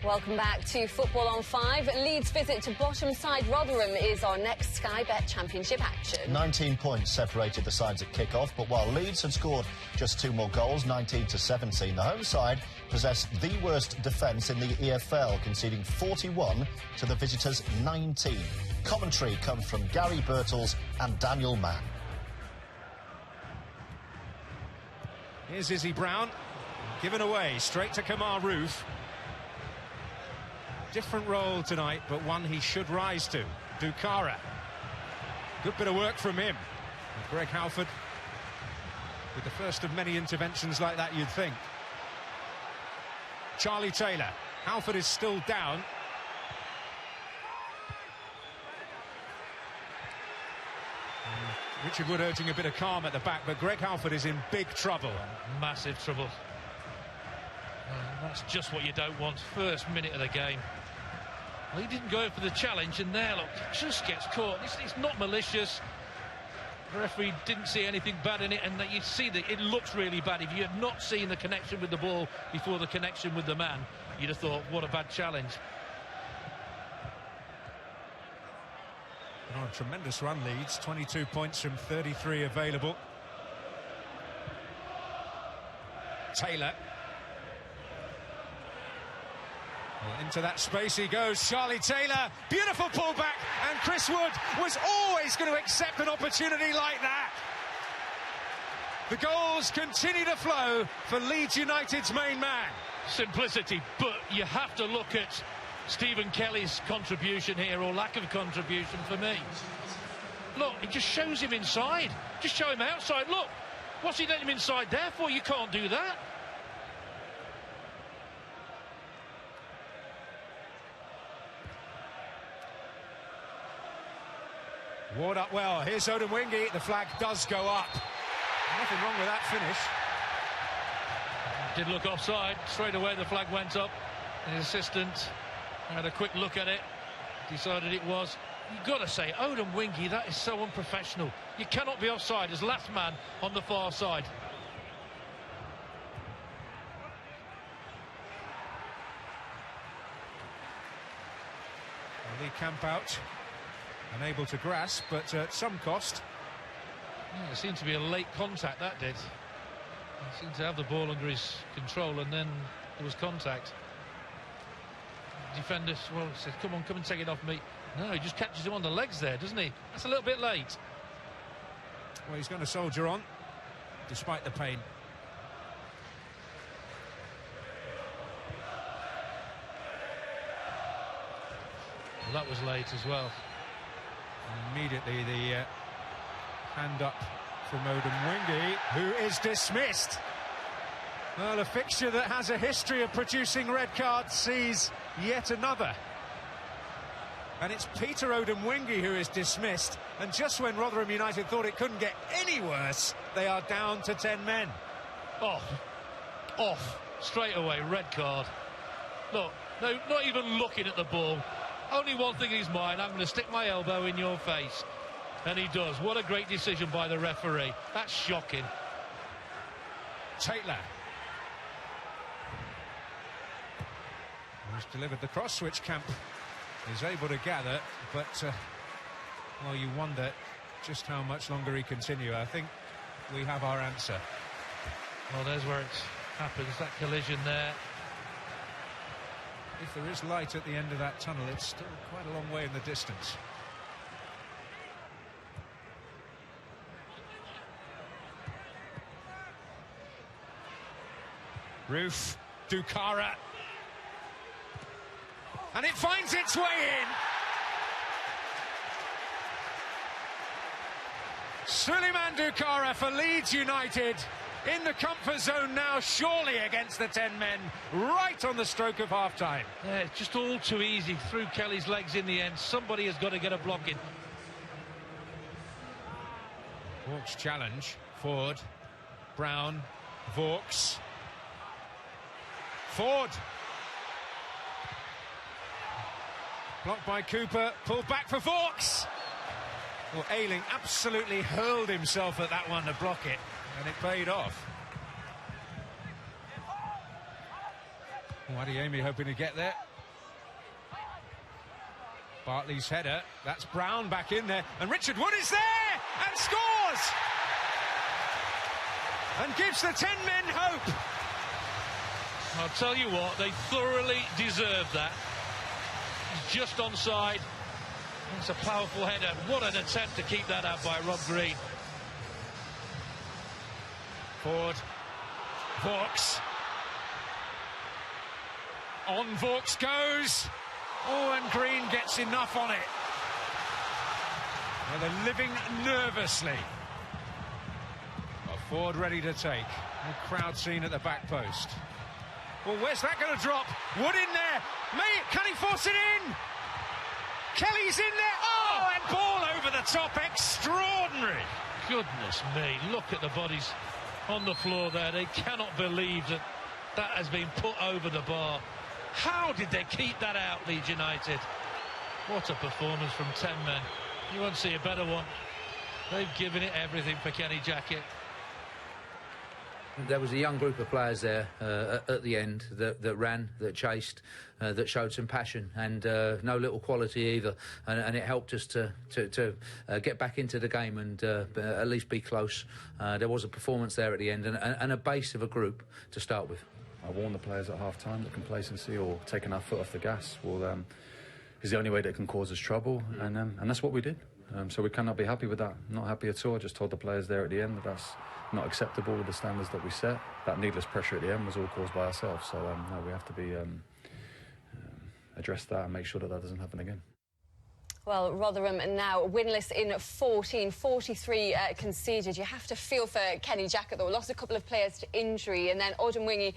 Welcome back to Football on 5. Leeds' visit to bottom side Rotherham is our next Sky Bet Championship action. 19 points separated the sides at kick-off, but while Leeds had scored just 2 more goals, 19-17, the home side possessed the worst defence in the EFL, conceding 41 to the visitors' 19. Commentary comes from Gary Birtles and Daniel Mann. Here's Izzy Brown, given away straight to Kamar Roof. Different role tonight, but one he should rise to. Dukara. Good bit of work from him. And Greg Halford with the first of many interventions like that, you'd think. Charlie Taylor. Halford is still down. Richard Wood urging a bit of calm at the back, but Greg Halford is in big trouble. Massive trouble. That's just what you don't want. First minute of the game. Well, he didn't go for the challenge, and there, look, just gets caught. It's not malicious. The referee didn't see anything bad in it, and you see that it looks really bad. If you had not seen the connection with the ball before the connection with the man, you'd have thought, what a bad challenge. Oh, a tremendous run, Leeds. 22 points from 33 available. Taylor. Well, into that space he goes. Charlie Taylor. Beautiful pullback. And Chris Wood was always going to accept an opportunity like that. The goals continue to flow for Leeds United's main man. Simplicity, but you have to look at Stephen Kelly's contribution here, or lack of contribution for me. Look, it just shows him inside. Just show him outside. Look, what's he letting him inside there for? You can't do that. Ward up well. Here's Odin Wingy. The flag does go up. Nothing wrong with that finish. Did look offside. Straight away the flag went up. And his assistant had a quick look at it, decided it was. You've got to say, Odin Wingy, that is so unprofessional. You cannot be offside as last man on the far side. Well, they camp out, unable to grasp, but at some cost. Yeah, it seemed to be a late contact, that did. He seemed to have the ball under his control, and then there was contact. Defender, well, said, come on, come and take it off me. No, he just catches him on the legs there, doesn't he? That's a little bit late. Well, he's going to soldier on, despite the pain. Well, that was late as well. Immediately the hand up from Odin Wingy, who is dismissed. Well, a fixture that has a history of producing red cards sees yet another. And it's Peter Odin Wingy who is dismissed. And just when Rotherham United thought it couldn't get any worse, they are down to 10 men. Off, straight away, red card. Look, no, not even looking at the ball. Only one thing in his mind, I'm going to stick my elbow in your face. And he does. What a great decision by the referee. That's shocking. Taylor. Who's delivered the cross, which Camp is able to gather, but well, you wonder just how much longer he continue. I think we have our answer. Well, there's where it happens, that collision there. If there is light at the end of that tunnel, it's still quite a long way in the distance. Roof, Dukara. And it finds its way in. Suleiman Dukara for Leeds United. In the comfort zone now, surely against the 10 men, right on the stroke of half-time. Yeah, it's just all too easy through Kelly's legs in the end. Somebody has got to get a block in. Vaux's challenge. Ford. Brown. Vaux. Ford. Blocked by Cooper, pulled back for Vaux. Well, Ayling absolutely hurled himself at that one to block it, and it paid off. Well, Adeyemi hoping to get there. Bartley's header, that's Brown back in there, and Richard Wood is there and scores! And gives the 10 men hope. I'll tell you what, they thoroughly deserved that. He's just onside. It's a powerful header. What an attempt to keep that out by Rob Green. Forward, Vaux. On Vaux goes. Oh, and Green gets enough on it. Well, they're living nervously. A forward ready to take. A crowd scene at the back post. Well, where's that going to drop? Wood in there. Can he force it in? Kelly's in there. Oh, and ball over the top. Extraordinary. Goodness me, look at the bodies on the floor there. They cannot believe that that has been put over the bar. How did they keep that out, Leeds United? What a performance from 10 men. You won't see a better one. They've given it everything for Kenny Jackett. There was a young group of players there at the end that ran, that chased, that showed some passion, and no little quality either. And it helped us to get back into the game and at least be close. There was a performance there at the end and a base of a group to start with. I warned the players at half-time that complacency or taking our foot off the gas is the only way that can cause us trouble, and that's what we did. So we cannot be happy with that. Not happy at all. I just told the players there at the end that that's not acceptable with the standards that we set. That needless pressure at the end was all caused by ourselves. So no, we have to be address that and make sure that doesn't happen again. Well, Rotherham now winless in 14, 43 conceded. You have to feel for Kenny Jackett, though. Lost a couple of players to injury, and then Odemwingie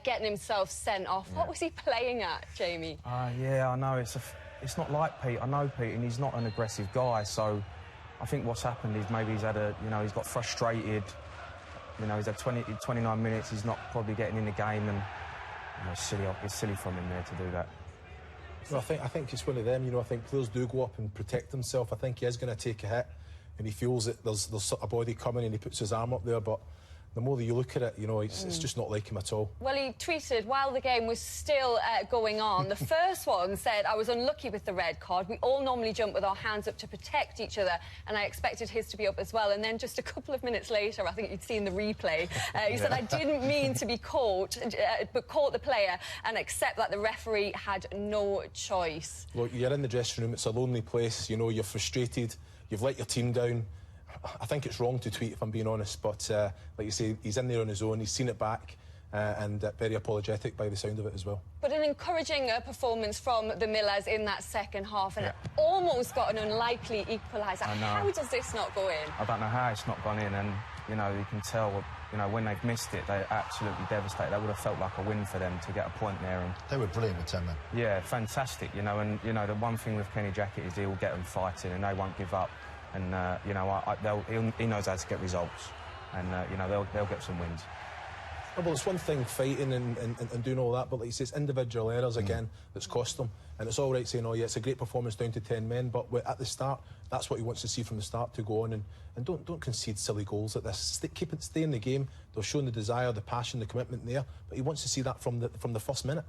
getting himself sent off. Yeah. What was he playing at, Jamie? Yeah, I know. It's not like Pete. I know Pete, and he's not an aggressive guy. So I think what's happened is maybe he's had he's got frustrated. He's had 29 minutes. He's not probably getting in the game, and it's silly from him there to do that. No, I think it's one of them. I think players do go up and protect themselves. I think he is going to take a hit, and he feels that there's a body coming, and he puts his arm up there. But the more that you look at it, it's just not like him at all. Well, he tweeted while the game was still going on. The first one said, "I was unlucky with the red card. We all normally jump with our hands up to protect each other, and I expected his to be up as well." And then just a couple of minutes later, I think you'd seen the replay, he said, "I didn't mean to be caught, but caught the player and accept that the referee had no choice." Look, you're in the dressing room. It's a lonely place. You're frustrated. You've let your team down. I think it's wrong to tweet, if I'm being honest, but like you say, he's in there on his own, he's seen it back, and very apologetic by the sound of it as well. But an encouraging performance from the Millers in that second half, and it almost got an unlikely equaliser. How does this not go in? I don't know how it's not gone in, and you can tell, when they've missed it, they're absolutely devastated. That would have felt like a win for them to get a point there. And they were brilliant with 10 men. Yeah, fantastic, and the one thing with Kenny Jackett is he'll get them fighting and they won't give up. And, he knows how to get results, and, they'll get some wins. Well, it's one thing fighting and doing all that, but like you say, it's individual errors again that's cost them. And it's all right saying, it's a great performance down to 10 men, but at the start, that's what he wants to see from the start to go on. And don't concede silly goals like this. Stay in the game. They're showing the desire, the passion, the commitment there, but he wants to see that from the first minute.